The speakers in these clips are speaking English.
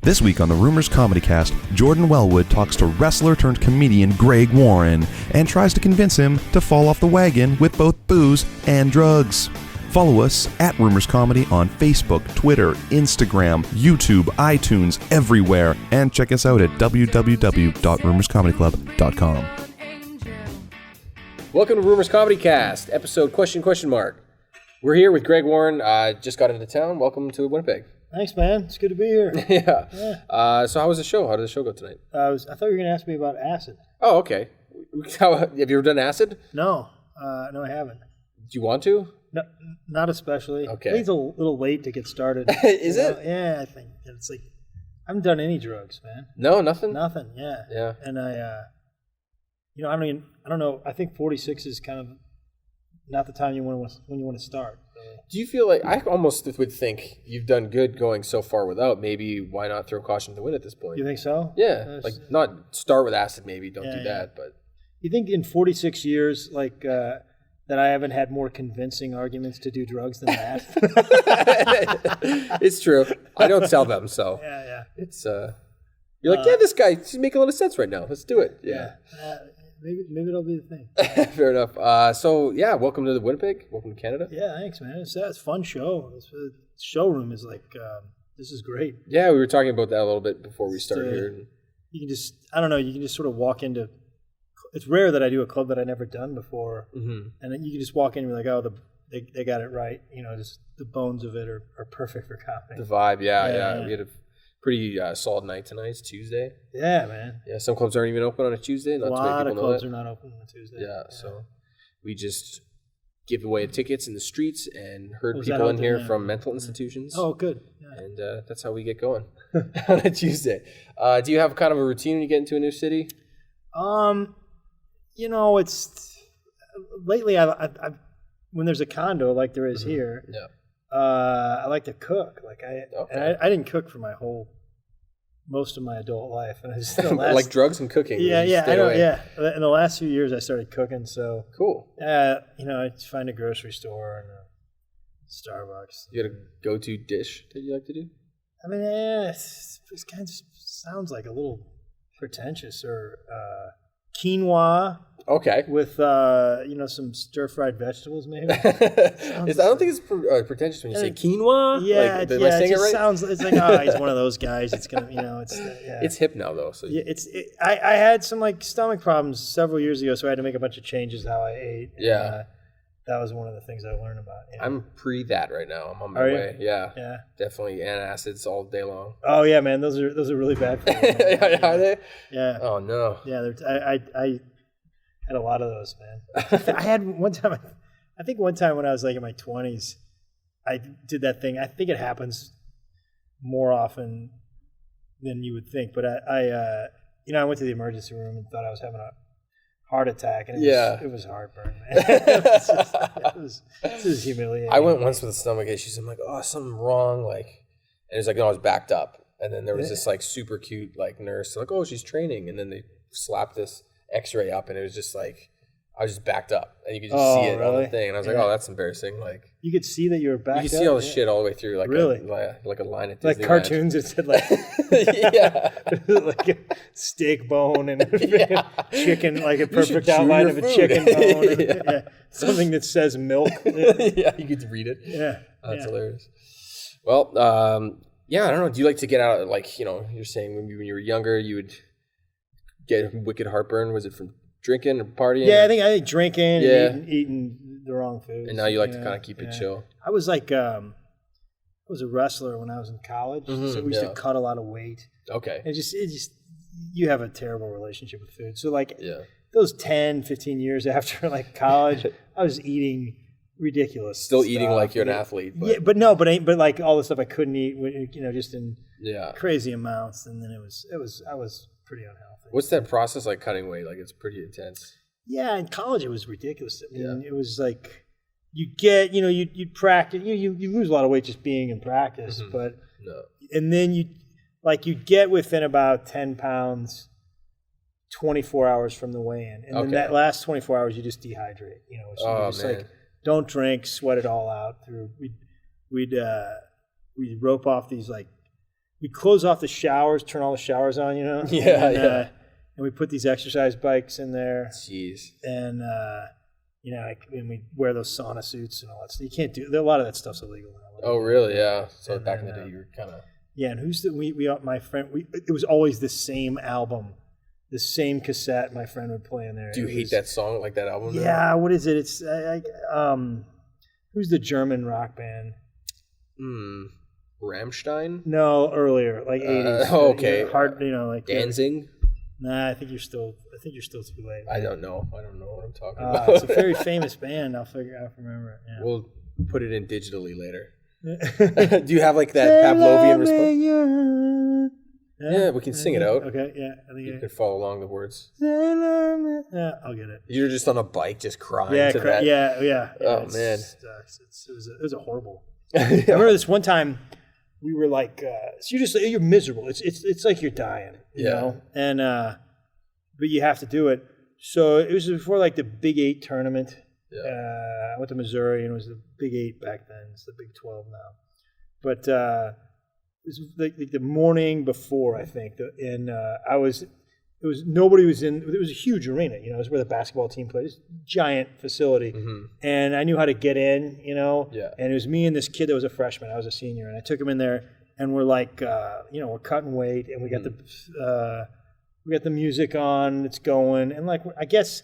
This week on the Rumors Comedy Cast, Jordan Welwood talks to wrestler turned comedian Greg Warren and tries to convince him to fall off the wagon with both booze and drugs. Follow us at Rumors Comedy on Facebook, Twitter, Instagram, YouTube, iTunes, everywhere, and check us out at www.rumorscomedyclub.com. Welcome to Rumors Comedy Cast, episode question mark. We're here with Greg Warren. Just got into town. Welcome to Winnipeg. Thanks, man. It's good to be here. Yeah. So how was the show? How did the show go tonight? I thought you were going to ask me about acid. Oh, okay. Have you ever done acid? No. No, I haven't. Do you want to? No, not especially. Okay. I think it's a little late to get started. Is it? Yeah, I think it's like I haven't done any drugs, man. No, nothing. Nothing. Yeah. Yeah. And I don't know. I think 46 is kind of not the time when you want to start. Do you feel like, I almost would think you've done good going so far without, maybe why not throw caution to the wind at this point? You think so? Yeah, like not start with acid maybe, don't do that, but... You think in 46 years, like, that I haven't had more convincing arguments to do drugs than that? It's true. I don't sell them, so... Yeah. It's, you're like, this guy, he's making a lot of sense right now, let's do it. Yeah. Maybe it'll be the thing. Fair enough. Welcome to the Winnipeg. Welcome to Canada. Yeah, thanks, man. It's a fun show. The showroom is like, this is great. Yeah, we were talking about that a little bit before we started here. You can just, I don't know, you can just sort of walk into, it's rare that I do a club that I've never done before. Mm-hmm. And then you can just walk in and be like, oh, they got it right. You know, just the bones of it are perfect for comedy. The vibe, yeah. We had a pretty solid night tonight. It's Tuesday. Yeah, man. Yeah, some clubs aren't even open on a Tuesday. A lot of clubs are not open on a Tuesday. Yeah, so we just give away tickets in the streets and herd people in here from mental institutions. Oh, good. Yeah. And that's how we get going on a Tuesday. Do you have kind of a routine when you get into a new city? It's lately I've when there's a condo like there is here. Yeah. I like to cook. I didn't cook for most of my adult life, and it's the last, like drugs and cooking. Yeah. I know. Yeah. In the last few years, I started cooking. So cool. I just find a grocery store and a Starbucks. You got a go-to dish that you like to do? I mean, this kind of sounds like a little pretentious, or quinoa. Okay. With some stir-fried vegetables, maybe. I don't think it's pretentious when you say quinoa. Yeah, am I saying it right? Sounds. It's like, oh, he's one of those guys. It's gonna, It's hip now though. So yeah, I had some like stomach problems several years ago, so I had to make a bunch of changes how I ate. Yeah. That was one of the things I learned about. I'm pre that right now. I'm on my way. Yeah, definitely antacids all day long. Oh yeah, man, those are really bad for you. Are they? Yeah. Oh no. Yeah, I had a lot of those, man. I had one time. I think one time when I was like in my 20s, I did that thing. I think it happens more often than you would think. But I went to the emergency room and thought I was having a heart attack, and it was heartburn, man. it was humiliating. I went once with a stomach issues. I'm like, oh, something wrong, and it's like, no, I was backed up, and then there was this like super cute like nurse, like, oh, she's training, and then they slapped this X-ray up, and it was just like I was just backed up, and you could just see it on the thing, and I was like, oh, that's embarrassing. Like you could see that you were backed up. You could see all the shit all the way through, like really, like a line at Disneyland. Like cartoons, it said like like a steak bone and chicken, like a perfect outline of a chicken bone. Something that says milk. Yeah, you could read it. Yeah, that's hilarious. Well, I don't know. Do you like to get out? Like, you're saying when you were younger, you would get wicked heartburn. Was it from drinking or partying? Yeah, I think drinking and eating the wrong foods. And now you like to kind of keep it chill. I was like, I was a wrestler when I was in college, so we used to cut a lot of weight. Okay. It just you have a terrible relationship with food. So like those 10, 15 years after like college, I was eating ridiculous Still stuff. Eating like you're an athlete. But. Yeah, but like all the stuff I couldn't eat, just in crazy amounts, and then I was pretty unhealthy. What's that process like cutting weight? Like it's pretty intense. Yeah, in college it was ridiculous. I mean, it was like you get, you'd practice, you lose a lot of weight just being in practice, and then you'd get within about 10 pounds 24 hours from the weigh-in, and then that last 24 hours you just dehydrate. So just like don't drink, sweat it all out. We'd rope off these like we close off the showers, turn all the showers on, you know? Yeah, and we put these exercise bikes in there. Jeez. And, you know, and we wear those sauna suits and all that stuff. You can't do, a lot of that stuff's illegal now. Oh, really? Yeah. So back in the day, you were kind of... Yeah, and my friend, it was always the same album, the same cassette my friend would play in there. Do you hate that song, like that album? Yeah, what is it? It's, who's the German rock band? Rammstein? No, earlier, like 80s. Okay. You know, hard, you know, like Danzig? Nah, I think you're still too late. I don't know what I'm talking about. It's a very famous band. I'll remember it. Yeah. We'll put it in digitally later. Do you have like that Pavlovian response? Yeah, we can sing it out. Okay, yeah. I think you can follow along the words. Yeah, I'll get it. You're just on a bike just crying to that. that. Yeah. Oh, man. It was a horrible. I remember this one time we were like, so you're miserable. It's like you're dying, you know? And, but you have to do it. So it was before like the Big 8 tournament. Yeah. I went to Missouri, and it was the Big 8 back then. It's the Big 12 now. But it was like the morning before, I think. Nobody was in. It was a huge arena, you know. It was where the basketball team played. It's a giant facility, and I knew how to get in, you know. Yeah. And it was me and this kid that was a freshman. I was a senior, and I took him in there, and we're like, you know, we're cutting weight, and we got the music on. It's going, and like I guess.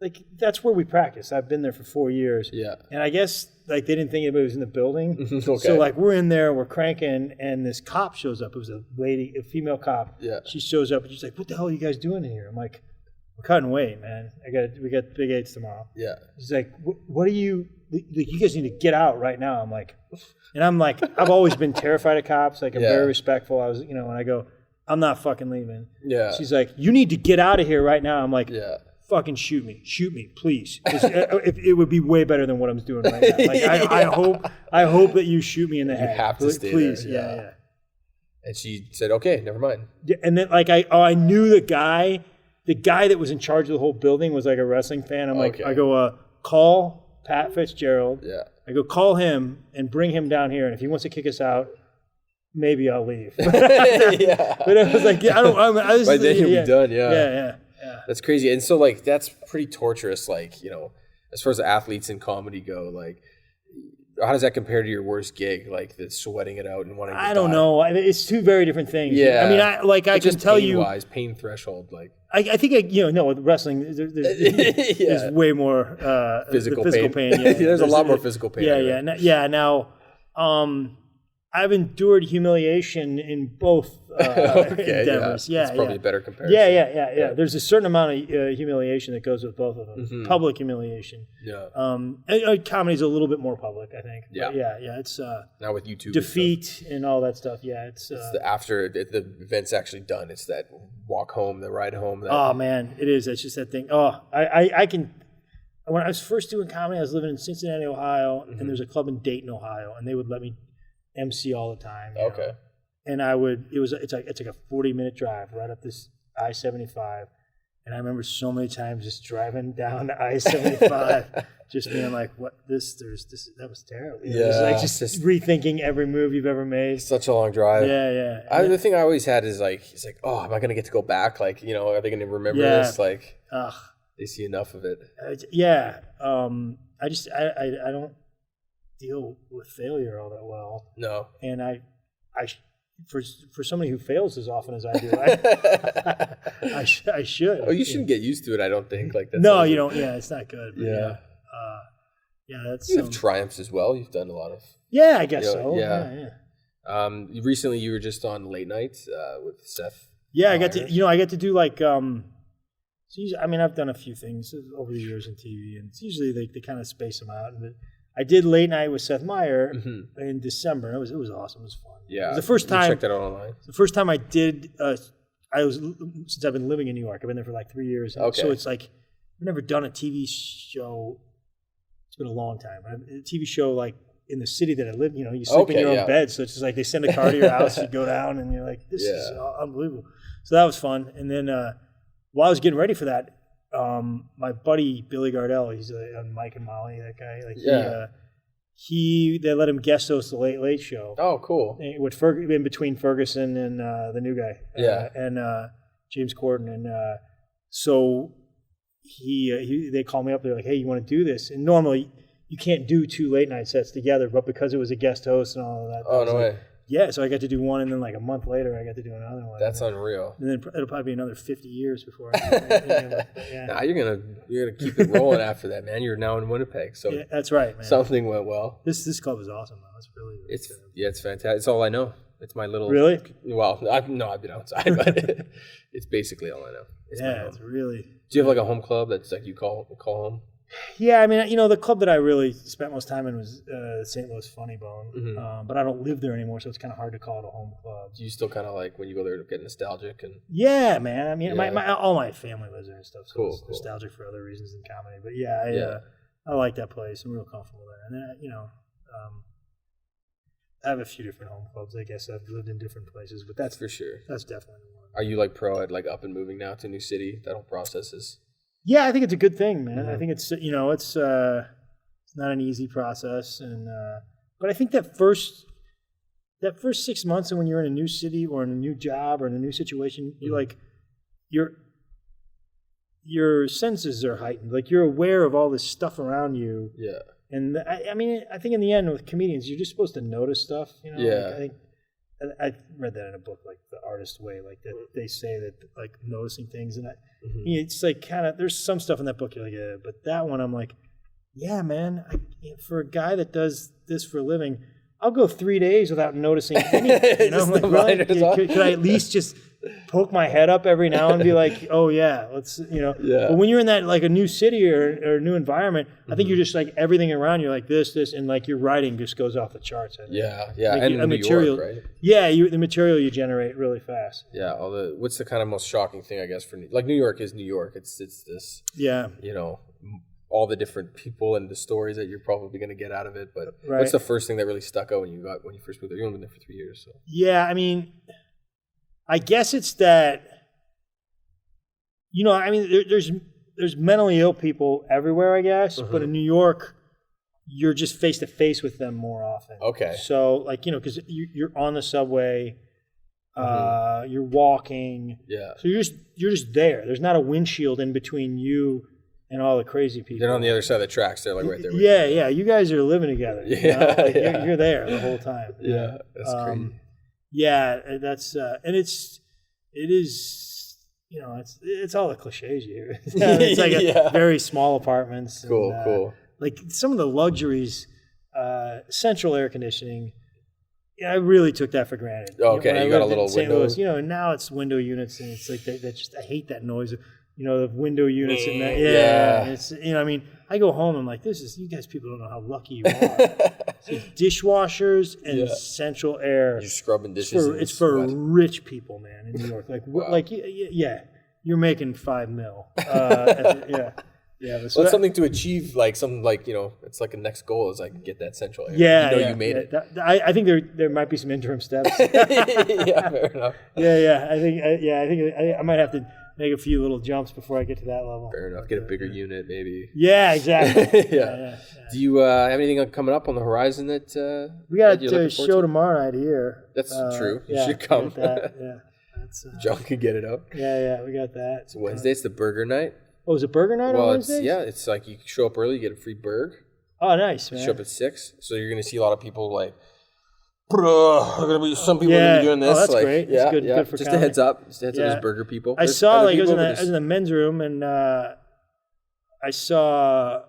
Like, that's where we practice. I've been there for 4 years. Yeah. And I guess, like, they didn't think anybody was in the building. Okay. So, like, we're in there, we're cranking, and this cop shows up. It was a female cop. Yeah. She shows up, and she's like, what the hell are you guys doing in here? I'm like, we're cutting weight, man. We got Big 8s tomorrow. Yeah. She's like, what are you, like, you guys need to get out right now. I'm like, I've always been terrified of cops. Like, I'm very respectful. I was, you know, when I go, I'm not fucking leaving. Yeah. She's like, you need to get out of here right now. I'm like, fucking shoot me, please. It would be way better than what I'm doing right now. Like, I hope that you shoot me in the head. You have to stay please. There. Yeah. And she said, "Okay, never mind." Yeah, and then like I knew the guy that was in charge of the whole building was like a wrestling fan. I'm like, I go call Pat Fitzgerald. Yeah. I go call him and bring him down here, and if he wants to kick us out, maybe I'll leave. But I was like, yeah, by then you'll be done. Yeah. That's crazy. And so, like, that's pretty torturous, like, you know, as far as the athletes in comedy go, like, how does that compare to your worst gig, like, the sweating it out and wanting to die? I don't know. It's two very different things. Yeah. I mean, I can tell you. Pain-wise, pain threshold, like. I think, with wrestling, there's way more physical pain. Yeah. There's a lot more physical pain. Yeah. Now, I've endured humiliation in both endeavors. Yeah, that's probably a better comparison. Yeah. There's a certain amount of humiliation that goes with both of them. Mm-hmm. Public humiliation. Yeah. Comedy's a little bit more public, I think. Yeah. But yeah. It's now with YouTube, defeat and all that stuff. Yeah, it's the after the event's actually done. It's that walk home, the ride home. Oh man, it is. It's just that thing. Oh, I can. When I was first doing comedy, I was living in Cincinnati, Ohio, and there's a club in Dayton, Ohio, and they would let me MC all the time. You know? And it's like a 40-minute drive right up this I-75. And I remember so many times just driving down the I-75, just being like, that was terrible. You know, it was like just rethinking every move you've ever made. Such a long drive. Yeah. The thing I always had is like, it's like, oh, am I going to get to go back? Like, you know, are they going to remember this? Like, they see enough of it. I don't deal with failure all that well. No. And for somebody who fails as often as I do, I should. Oh, you shouldn't get used to it, I don't think. Like that. No, you don't. Yeah, it's not good. Yeah. That's. You have triumphs as well. You've done a lot of. Yeah, I guess so. Yeah. Recently, you were just on Late Night with Seth. Yeah, I got to do like. I've done a few things over the years in TV, and it's usually they kind of space them out. And I did Late Night with Seth Meyer in December. And it was awesome. It was fun. Yeah, it was the first time. Check that out online. The first time I did. Since I've been living in New York. I've been there for like 3 years. Okay. So it's like I've never done a TV show. It's been a long time. A TV show like in the city that I live. You know, you sleep in your own bed. So it's just like they send a car to your house. You go down and you're like, this is unbelievable. So that was fun. And then while I was getting ready for that, my buddy Billy Gardell, he's on Mike and Molly, that guy. Like they let him guest host the Late Late Show. Oh, cool. With in between Ferguson and the new guy. And James Corden. And so they called me up. They're like, hey, you want to do this? And normally you can't do 2 late night sets together, but because it was a guest host and all of that. Oh, no way. Yeah, so I got to do one, and then like a month later, I got to do another one. That's unreal. And then it'll probably be another 50 years before. Nah, you're gonna keep it rolling after that, man. You're now in Winnipeg, so that's right, man. Something went well. This club is awesome, though. It's really it's fantastic. It's all I know. It's my little really. Well, I've been outside, but it's basically all I know. It's really. Do you have like a home club that's like you call home? Yeah, I mean, the club that I really spent most time in was St. Louis Funny Bone, but I don't live there anymore, so it's kind of hard to call it a home club. Do you still kind of like when you go there to get nostalgic? Yeah, man. I mean, all my family lives there and stuff, so it's cool. nostalgic for other reasons than comedy. But I like that place. I'm real comfortable there, and I have a few different home clubs. I guess I've lived in different places, but that's for sure. That's definitely one. Are you like pro at like up and moving now to a new city? That whole process is. Yeah, I think it's a good thing, man. I think it's it's not an easy process, and but I think that first 6 months, and when you're in a new city or in a new job or in a new situation, you're like your senses are heightened. Like you're aware of all this stuff around you. Yeah. And I mean, I think in the end with comedians, you're just supposed to notice stuff. Yeah. Like, I think I read that in a book, like The Artist Way, like that they say that like noticing things, and it's like kind of there's some stuff in that book you're like, yeah, but that one I'm like, yeah, man, for a guy that does this for a living, I'll go 3 days without noticing anything. I'm like, really? Could I at least just poke my head up every now and be like, oh yeah, let's Yeah. But when you're in that like a new city or a new environment, I think you're just like everything around you like this, and like your writing just goes off the charts. Yeah, like and New material, York, right? Yeah, the material you generate really fast. Yeah, what's the kind of most shocking thing I guess for like New York is New York. It's this. Yeah. All the different people and the stories that you're probably going to get out of it. But what's the first thing that really stuck out when you first moved there? You've only been there for 3 years, so. Yeah, I mean, I guess it's that. I mean, there's mentally ill people everywhere, I guess, but in New York, you're just face to face with them more often. Okay. So, like, because you're on the subway, you're walking. Yeah. So you're just there. There's not a windshield in between you and all the crazy people. They're on the other side of the tracks. They're like right there. Yeah. You guys are living together. You're there the whole time. Yeah, that's crazy. Yeah, that's and it is. It's all the cliches here. It's like very small apartments. Cool. Like some of the luxuries, central air conditioning. Yeah, I really took that for granted. Okay, you got a little St. window. Louis, now it's window units, and it's like that. Just I hate that noise. The window units and that. Yeah. It's I mean, I go home. I'm like, you guys people don't know how lucky you are. It's dishwashers and central air. You're scrubbing dishes. It's for rich people, man, in New York. Like, you're making $5 million. Yeah. So that's something to achieve. Like something like it's like a next goal is like get that central air. Yeah, you made it. I think there might be some interim steps. Yeah, fair enough. Yeah. I think I might have to make a few little jumps before I get to that level. Fair enough. Get a bigger unit, maybe. Yeah, exactly. Yeah. Do you have anything coming up on the horizon that we got a show tomorrow night here? That's true. You should come. John could get it up. Yeah, we got that. It's Wednesday. It's the burger night. Oh, is it burger night on Wednesday? It's like you show up early, you get a free burger. Oh, nice, man. You show up at 6, so you're going to see a lot of people like. Some people are going to be doing this. Oh, that's great. Yeah, good for just comedy. a heads up. Just a heads up, those burger people. I saw I was in the men's room, and I saw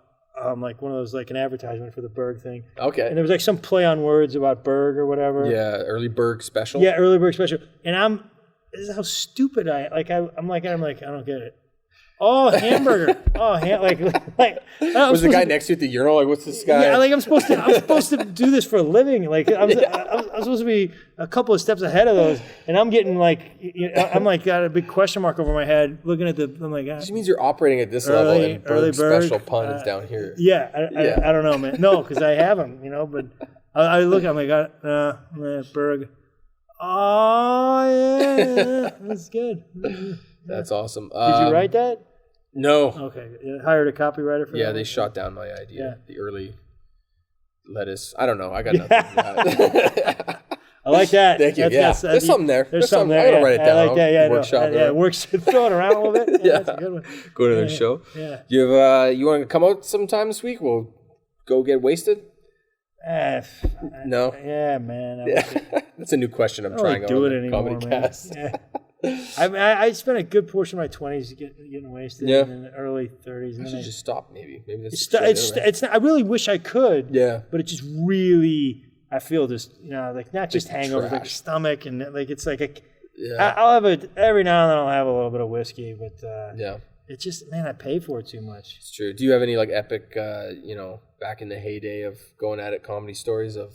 like one of those like an advertisement for the Berg thing. Okay. And there was like some play on words about Berg or whatever. Yeah, early Berg special. Yeah, early Berg special. And this is how stupid I'm like I don't get it. Oh, hamburger. Was the guy next to you at the urinal like, what's this guy? Yeah, like I'm supposed to do this for a living. Like I'm supposed to be a couple of steps ahead of those, and I'm getting like, I'm like got a big question mark over my head, looking at I'm like, it just means you're operating at this level, and Berg special pun is down here. Yeah, I don't know, man. No, because I haven't, but I look, I'm like, Berg. Oh yeah, that's good. That's awesome. Did you write that? No. Okay. You hired a copywriter for that? Yeah, they shot down my idea. The early lettuce. I don't know. I got nothing. I like that. Thank you. There's something there. There's something there. I'm going to write it down. I like that. Yeah, workshop yeah, it works. Throw it around a little bit. Yeah, that's a good one. Go to the show. Yeah. You want to come out sometime this week? We'll go get wasted? No. Yeah, man. That's a new question I'm trying out on the Comedy Cast. Yeah. I spent a good portion of my 20s getting wasted, and in the early 30s. You should just stop, maybe. Maybe that's it's not, I really wish I could. Yeah. But it just really, I feel just, like not just hangovers, like stomach, and like it's like I'll have every now and then I'll have a little bit of whiskey, but it's just, man, I pay for it too much. It's true. Do you have any like epic, back in the heyday of going at it comedy stories of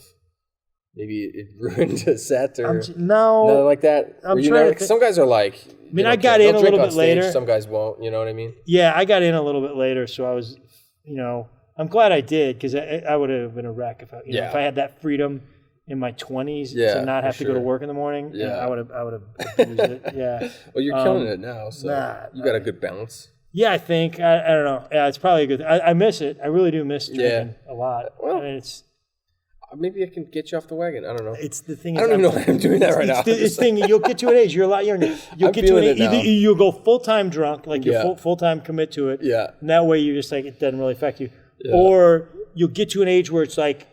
maybe it ruined a set or nothing like that? I'm trying to some guys are like, I got in a little bit later. Some guys won't. You know what I mean? Yeah, I got in a little bit later, so I was, I'm glad I did because I would have been a wreck if if I had that freedom in my 20s to not have to go to work in the morning. Yeah, I would have abused it. Yeah. Well, you're killing it now, so you got a good balance. Yeah, I think. I don't know. Yeah, it's probably a good. I miss it. I really do miss drinking a lot. Well, I mean, it's. Maybe I can get you off the wagon. I don't know. It's the thing. I don't even know why I'm doing that right now. It's thing. You'll get to an age. You're a lot younger. You'll get to an age. Either you'll go full time drunk, like you full time commit to it. Yeah. And that way, you're just like it doesn't really affect you. Yeah. Or you'll get to an age where it's like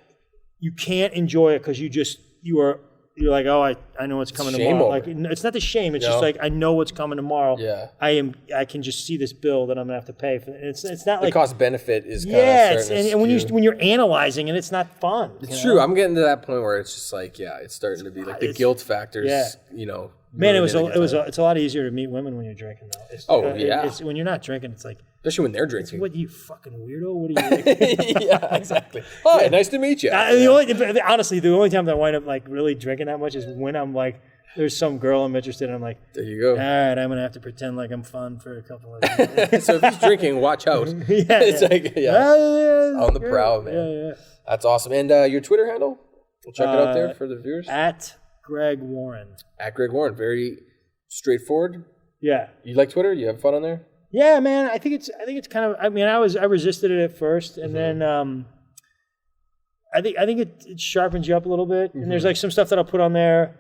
you can't enjoy it because you're like, oh, I know what's coming tomorrow. Like it's not the shame. It's just like I know what's coming tomorrow. Yeah. I can just see this bill that I'm gonna have to pay for. It's not like the cost benefit is kind of and when you're analyzing it, it's not fun. It's true. I'm getting to that point where it's just like it's starting to be like the guilt factors. Yeah. Man, it's a lot easier to meet women when you're drinking though. It's when you're not drinking, it's like. Especially when they're drinking. What, you fucking weirdo? What are you like? Yeah, exactly. Hi, nice to meet you. Honestly, the only time that I wind up like really drinking that much is when I'm like, there's some girl I'm interested in. I'm like, there you go. All right, I'm going to have to pretend like I'm fun for a couple of days. So if he's drinking, watch out. It's like, on the prowl, man. Yeah. That's awesome. And your Twitter handle? We'll check it out there for the viewers. At Greg Warren. At Greg Warren. Very straightforward. Yeah. You like Twitter? You have fun on there? Yeah, man. I think it's kind of. I mean, I resisted it at first, and then I think it sharpens you up a little bit. And there's like some stuff that I'll put on there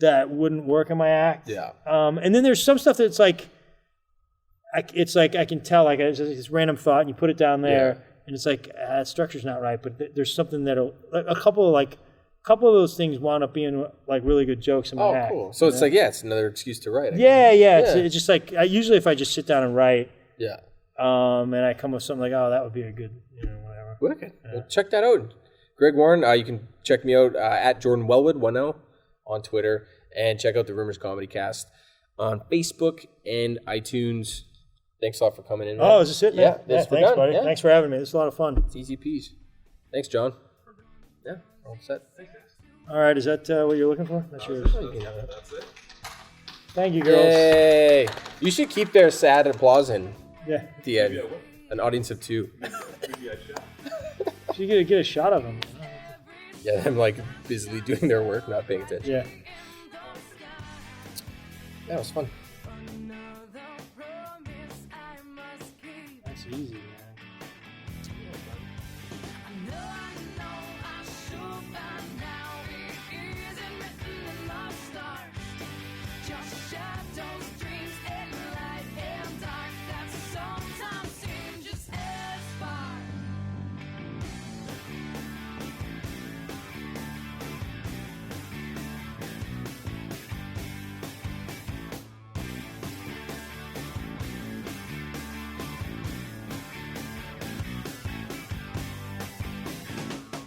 that wouldn't work in my act. Yeah. And then there's some stuff that's like, I can tell like it's this random thought, and you put it down there, and it's like structure's not right. But there's something that'll a couple of those things wound up being like really good jokes in my act. Oh, cool. So it's like, it's another excuse to write. Yeah. It's just like, usually if I just sit down and write, and I come with something like, oh, that would be a good, whatever. Wicked. Well, check that out. Greg Warren, you can check me out at Jordan Welwood, 10 on Twitter, and check out the Rumors Comedy Cast on Facebook and iTunes. Thanks a lot for coming in, man. Oh, is this it, man? Yeah, thanks, buddy. Yeah. Thanks for having me. This is a lot of fun. It's easy peasy. Thanks, John. Yeah, all set. All right, is that what you're looking for? That's yours. That's it. Thank you, girls. Yay! You should keep their sad applause in. Yeah. At the end. An audience of 2. You get a shot of them. Yeah, them like busily doing their work, not paying attention. Yeah. Yeah, it was fun. That's easy. Just shadows dream.